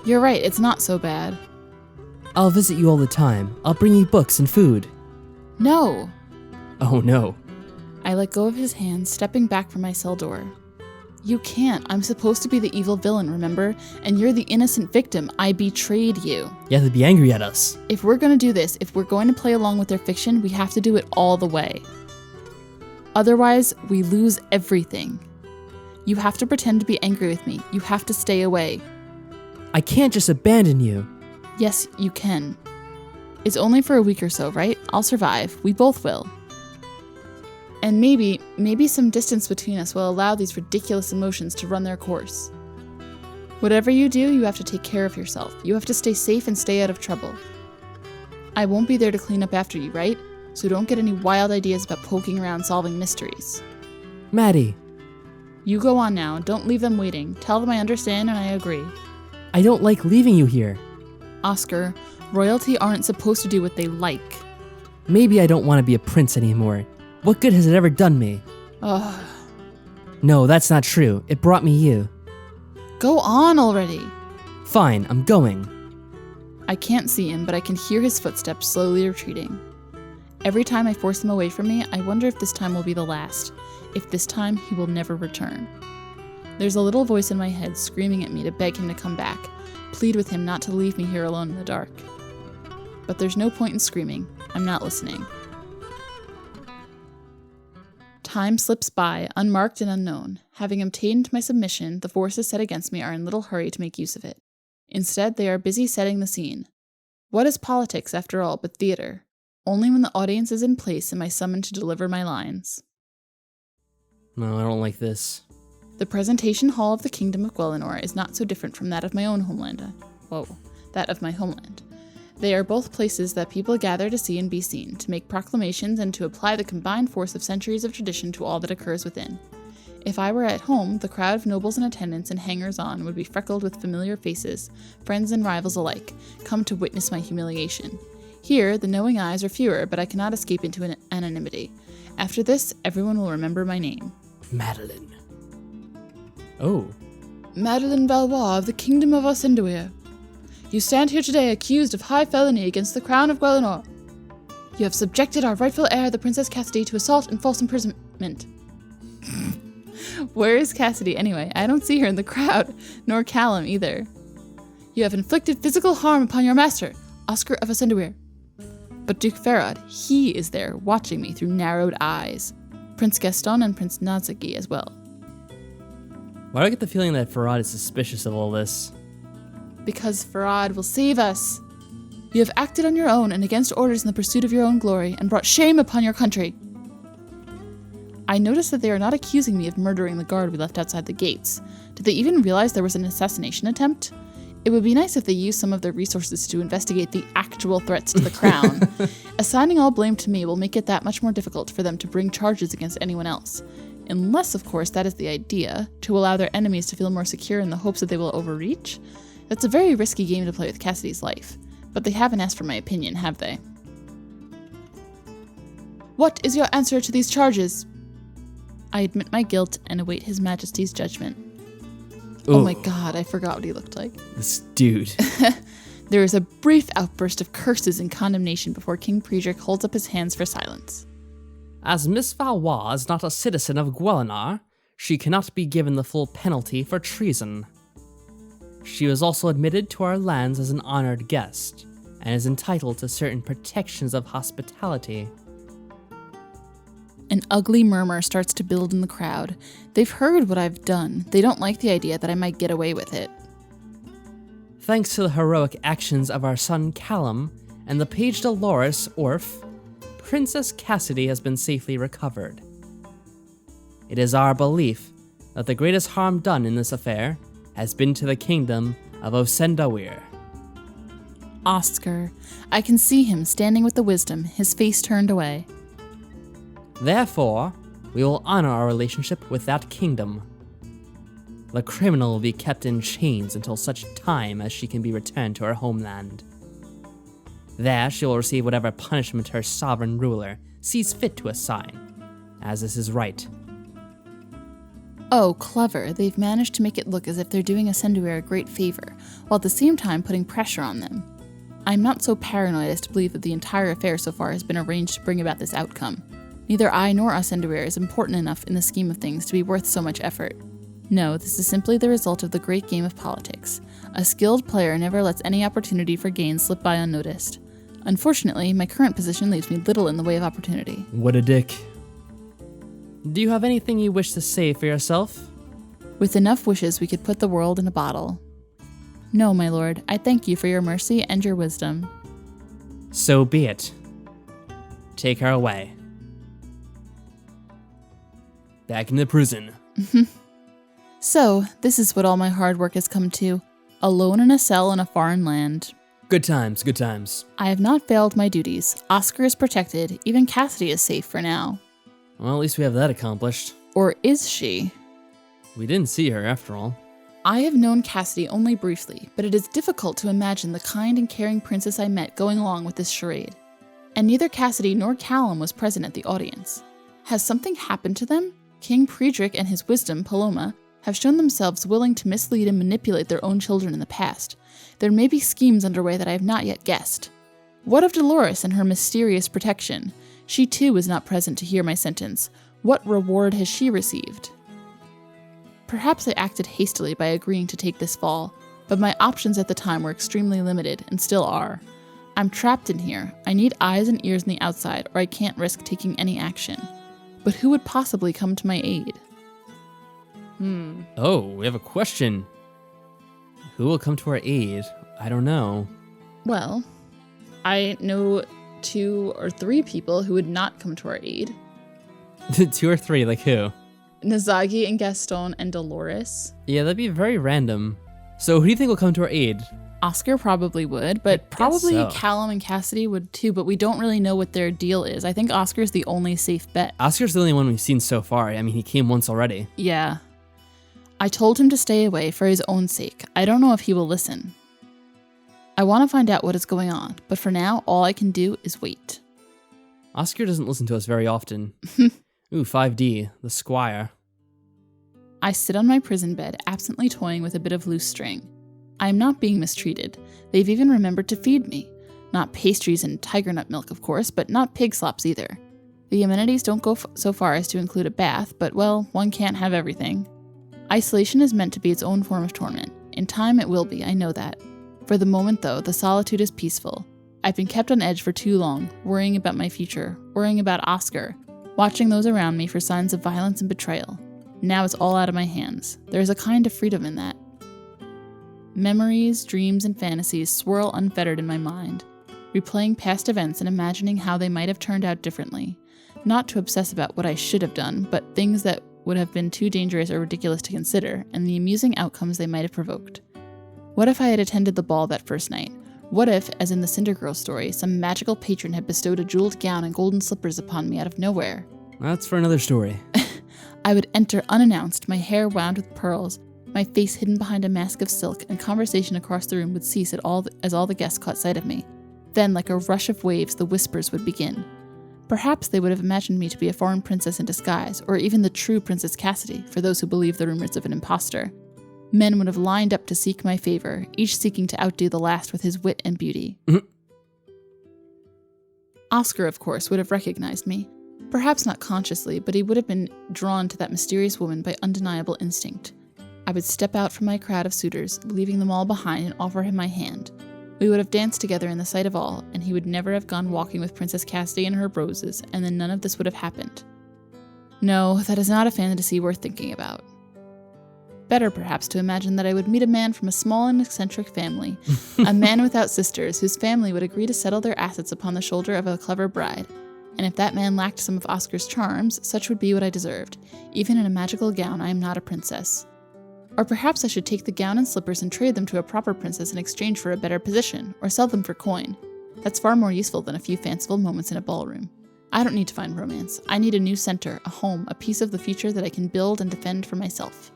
You're right, it's not so bad. I'll visit you all the time. I'll bring you books and food. No. Oh no. I let go of his hand, stepping back from my cell door. You can't. I'm supposed to be the evil villain, remember? And you're the innocent victim. I betrayed you. You have to be angry at us. If we're going to do this, if we're going to play along with their fiction, we have to do it all the way. Otherwise, we lose everything. You have to pretend to be angry with me. You have to stay away. I can't just abandon you. Yes, you can. It's only for a week or so, right? I'll survive. We both will. And maybe some distance between us will allow these ridiculous emotions to run their course. Whatever you do, you have to take care of yourself. You have to stay safe and stay out of trouble. I won't be there to clean up after you, right? So don't get any wild ideas about poking around solving mysteries. Maddie. You go on now. Don't leave them waiting. Tell them I understand and I agree. I don't like leaving you here. Oscar, royalty aren't supposed to do what they like. Maybe I don't want to be a prince anymore. What good has it ever done me? Ugh. No, that's not true. It brought me you. Go on already. Fine, I'm going. I can't see him, but I can hear his footsteps slowly retreating. Every time I force him away from me, I wonder if this time will be the last. If this time, he will never return. There's a little voice in my head screaming at me to beg him to come back, plead with him not to leave me here alone in the dark. But there's no point in screaming. I'm not listening. Time slips by, unmarked and unknown. Having obtained my submission, the forces set against me are in little hurry to make use of it. Instead, they are busy setting the scene. What is politics, after all, but theater? Only when the audience is in place am I summoned to deliver my lines. No, I don't like this. The presentation hall of the Kingdom of Gwellinor is not so different from that of my own homeland. That of my homeland. They are both places that people gather to see and be seen, to make proclamations and to apply the combined force of centuries of tradition to all that occurs within. If I were at home, the crowd of nobles in attendance and hangers-on would be freckled with familiar faces, friends and rivals alike, come to witness my humiliation. Here, the knowing eyes are fewer, but I cannot escape into an anonymity. After this, everyone will remember my name. Madeleine. Oh. Madeleine Valois of the Kingdom of Osenduir. You stand here today accused of high felony against the crown of Gwellinor. You have subjected our rightful heir, the Princess Cassidy, to assault and false imprisonment. Where is Cassidy anyway? I don't see her in the crowd, nor Callum either. You have inflicted physical harm upon your master, Oscar of Osenduir. But Duke Farad, he is there, watching me through narrowed eyes. Prince Gaston and Prince Nazaki as well. Why do I get the feeling that Farad is suspicious of all this? Because Farad will save us. You have acted on your own and against orders in the pursuit of your own glory, and brought shame upon your country. I noticed that they are not accusing me of murdering the guard we left outside the gates. Did they even realize there was an assassination attempt? It would be nice if they used some of their resources to investigate the actual threats to the crown. Assigning all blame to me will make it that much more difficult for them to bring charges against anyone else. Unless, of course, that is the idea, to allow their enemies to feel more secure in the hopes that they will overreach. That's a very risky game to play with Cassidy's life. But they haven't asked for my opinion, have they? What is your answer to these charges? I admit my guilt and await His Majesty's judgment. Ooh. Oh my god, I forgot what he looked like. This dude. There is a brief outburst of curses and condemnation before King Predric holds up his hands for silence. As Miss Valois is not a citizen of Gwellinor, she cannot be given the full penalty for treason. She was also admitted to our lands as an honored guest, and is entitled to certain protections of hospitality. An ugly murmur starts to build in the crowd. They've heard what I've done. They don't like the idea that I might get away with it. Thanks to the heroic actions of our son Callum and the page Dolores Orf, Princess Cassidy has been safely recovered. It is our belief that the greatest harm done in this affair has been to the kingdom of Osenduir. Oscar. I can see him standing with the wisdom, his face turned away. Therefore, we will honor our relationship with that kingdom. The criminal will be kept in chains until such time as she can be returned to her homeland. There, she will receive whatever punishment her sovereign ruler sees fit to assign, as is his right. Oh, clever. They've managed to make it look as if they're doing Ascenduare a great favor, while at the same time putting pressure on them. I'm not so paranoid as to believe that the entire affair so far has been arranged to bring about this outcome. Neither I nor Ascenduare is important enough in the scheme of things to be worth so much effort. No, this is simply the result of the great game of politics. A skilled player never lets any opportunity for gain slip by unnoticed. Unfortunately, my current position leaves me little in the way of opportunity. What a dick. Do you have anything you wish to say for yourself? With enough wishes, we could put the world in a bottle. No, my lord, I thank you for your mercy and your wisdom. So be it. Take her away. Back in the prison. So, this is what all my hard work has come to. Alone in a cell in a foreign land. Good times, good times. I have not failed my duties. Oscar is protected. Even Cassidy is safe for now. Well, at least we have that accomplished. Or is she? We didn't see her, after all. I have known Cassidy only briefly, but it is difficult to imagine the kind and caring princess I met going along with this charade. And neither Cassidy nor Callum was present at the audience. Has something happened to them? King Priedric and his wisdom, Paloma, have shown themselves willing to mislead and manipulate their own children in the past. There may be schemes underway that I have not yet guessed. What of Dolores and her mysterious protection? She too was not present to hear my sentence. What reward has she received? Perhaps I acted hastily by agreeing to take this fall, but my options at the time were extremely limited, and still are. I'm trapped in here. I need eyes and ears on the outside, or I can't risk taking any action. But who would possibly come to my aid? Oh, we have a question. Who will come to our aid? I don't know. Well, I know 2 or 3 people who would not come to our aid. 2 or 3, like who? Nazagi and Gaston and Dolores. Yeah, that'd be very random. So who do you think will come to our aid? Oscar probably would, but probably so. Callum and Cassidy would too, but we don't really know what their deal is. I think Oscar's the only safe bet. Oscar's the only one we've seen so far. I mean, he came once already. Yeah. I told him to stay away for his own sake. I don't know if he will listen. I want to find out what is going on, but for now, all I can do is wait. Oscar doesn't listen to us very often. Ooh, 5D, the squire. I sit on my prison bed, absently toying with a bit of loose string. I am not being mistreated. They've even remembered to feed me. Not pastries and tiger nut milk, of course, but not pig slops either. The amenities don't go so far as to include a bath, but well, one can't have everything. Isolation is meant to be its own form of torment. In time it will be, I know that. For the moment, though, the solitude is peaceful. I've been kept on edge for too long, worrying about my future, worrying about Oscar, watching those around me for signs of violence and betrayal. Now it's all out of my hands. There is a kind of freedom in that. Memories, dreams, and fantasies swirl unfettered in my mind, replaying past events and imagining how they might have turned out differently. Not to obsess about what I should have done, but things that would have been too dangerous or ridiculous to consider, and the amusing outcomes they might have provoked. What if I had attended the ball that first night? What if, as in the Cinder Girl story, some magical patron had bestowed a jeweled gown and golden slippers upon me out of nowhere? That's for another story. I would enter unannounced, my hair wound with pearls, my face hidden behind a mask of silk, and conversation across the room would cease as all the guests caught sight of me. Then, like a rush of waves, the whispers would begin. Perhaps they would have imagined me to be a foreign princess in disguise, or even the true Princess Cassidy, for those who believe the rumors of an impostor. Men would have lined up to seek my favor, each seeking to outdo the last with his wit and beauty. Oscar, of course, would have recognized me. Perhaps not consciously, but he would have been drawn to that mysterious woman by undeniable instinct. I would step out from my crowd of suitors, leaving them all behind, and offer him my hand. We would have danced together in the sight of all, and he would never have gone walking with Princess Cassidy and her roses, and then none of this would have happened. No, that is not a fantasy worth thinking about. Better, perhaps, to imagine that I would meet a man from a small and eccentric family, a man without sisters, whose family would agree to settle their assets upon the shoulder of a clever bride. And if that man lacked some of Oscar's charms, such would be what I deserved. Even in a magical gown, I am not a princess. Or perhaps I should take the gown and slippers and trade them to a proper princess in exchange for a better position, or sell them for coin. That's far more useful than a few fanciful moments in a ballroom. I don't need to find romance. I need a new center, a home, a piece of the future that I can build and defend for myself.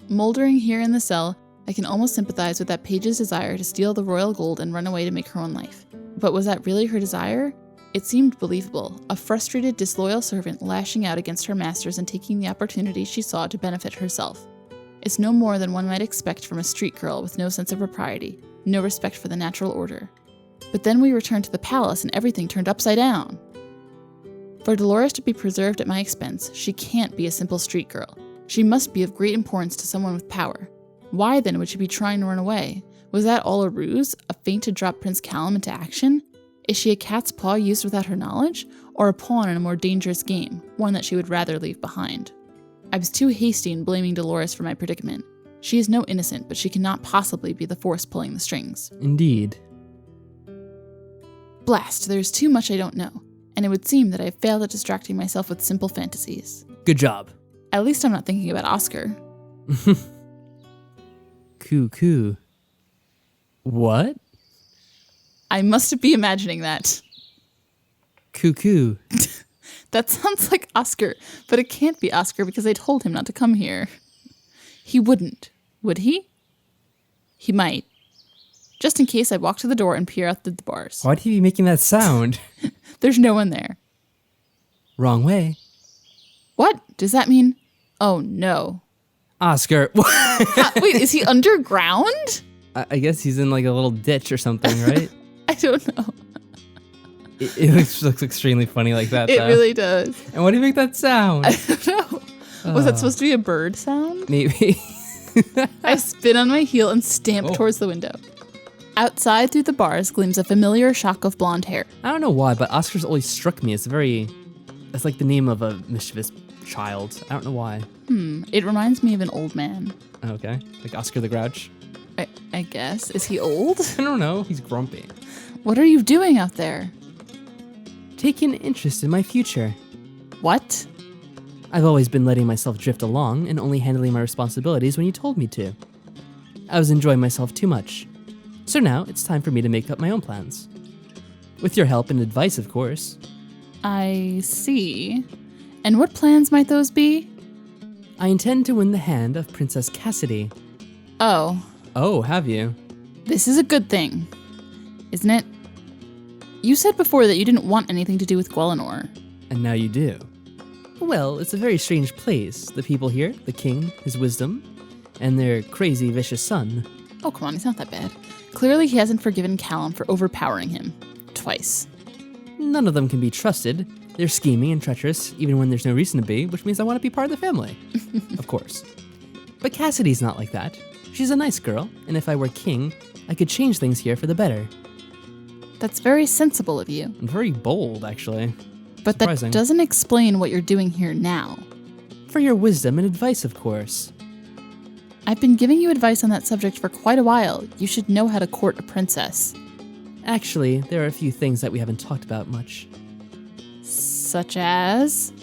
Moldering here in the cell, I can almost sympathize with that page's desire to steal the royal gold and run away to make her own life. But was that really her desire? It seemed believable, a frustrated, disloyal servant lashing out against her masters and taking the opportunity she saw to benefit herself. It's no more than one might expect from a street girl with no sense of propriety, no respect for the natural order. But then we returned to the palace and everything turned upside down. For Dolores to be preserved at my expense, she can't be a simple street girl. She must be of great importance to someone with power. Why then would she be trying to run away? Was that all a ruse, a feint to drop Prince Callum into action? Is she a cat's paw used without her knowledge, or a pawn in a more dangerous game, one that she would rather leave behind? I was too hasty in blaming Dolores for my predicament. She is no innocent, but she cannot possibly be the force pulling the strings. Indeed. Blast, there is too much I don't know, and it would seem that I have failed at distracting myself with simple fantasies. Good job. At least I'm not thinking about Oscar. Cuckoo. What? I must be imagining that. Cuckoo. That sounds like Oscar, but it can't be Oscar because I told him not to come here. He wouldn't, would he? He might. Just in case I walk to the door and peer out through the bars. Why'd he be making that sound? There's no one there. Wrong way. What? Does that mean? Oh no. Oscar. Wait, is he underground? I guess he's in like a little ditch or something, right? I don't know. It looks extremely funny like that, It though. really does. And why do you make that sound? I don't know. Was that supposed to be a bird sound? Maybe. I spin on my heel and stamp towards the window. Outside through the bars gleams a familiar shock of blonde hair. I don't know why, but Oscar's always struck me as it's like the name of a mischievous child. I don't know why. It reminds me of an old man. Okay. Like Oscar the Grouch. I guess. Is he old? I don't know. He's grumpy. What are you doing out there? Taking interest in my future. What? I've always been letting myself drift along and only handling my responsibilities when you told me to. I was enjoying myself too much. So now it's time for me to make up my own plans. With your help and advice, of course. I see. And what plans might those be? I intend to win the hand of Princess Cassidy. Oh. Oh, have you? This is a good thing, isn't it? You said before that you didn't want anything to do with Gwellinor. And now you do. Well, it's a very strange place. The people here, the king, his wisdom, and their crazy, vicious son. Oh, come on, he's not that bad. Clearly he hasn't forgiven Callum for overpowering him. Twice. None of them can be trusted. They're scheming and treacherous, even when there's no reason to be, which means I want to be part of the family. Of course. But Cassidy's not like that. She's a nice girl, and if I were king, I could change things here for the better. That's very sensible of you. And very bold, actually. But Surprising. That doesn't explain what you're doing here now. For your wisdom and advice, of course. I've been giving you advice on that subject for quite a while. You should know how to court a princess. Actually, there are a few things that we haven't talked about much. Such as?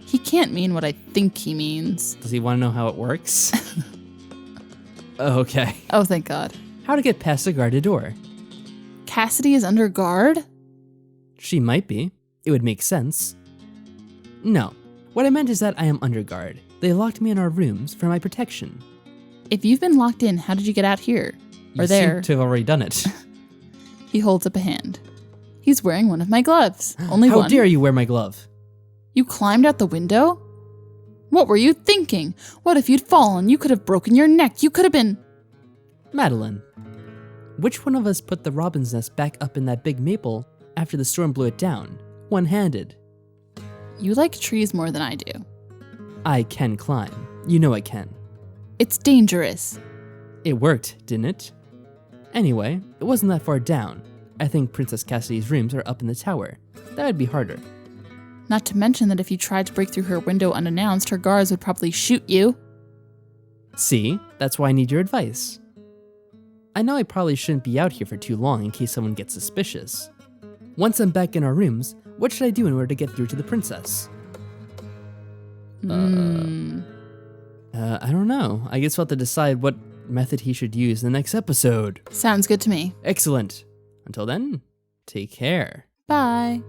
He can't mean what I think he means. Does he want to know how it works? Okay. Oh, thank God. How to get past a guarded door. Cassidy is under guard? She might be. It would make sense. No. What I meant is that I am under guard. They locked me in our rooms for my protection. If you've been locked in, how did you get out here? Or You there? seem to have already done it. He holds up a hand. He's wearing one of my gloves. Only How one. dare you wear my glove? You climbed out the window? What were you thinking? What if you'd fallen? You could have broken your neck. You could have been... Madeleine, which one of us put the robin's nest back up in that big maple after the storm blew it down, one-handed? You like trees more than I do. I can climb. You know I can. It's dangerous. It worked, didn't it? Anyway, it wasn't that far down. I think Princess Cassidy's rooms are up in the tower. That would be harder. Not to mention that if you tried to break through her window unannounced, her guards would probably shoot you. See? That's why I need your advice. I know I probably shouldn't be out here for too long in case someone gets suspicious. Once I'm back in our rooms, what should I do in order to get through to the princess? I don't know. I guess we'll have to decide what method he should use in the next episode. Sounds good to me. Excellent. Until then, take care. Bye.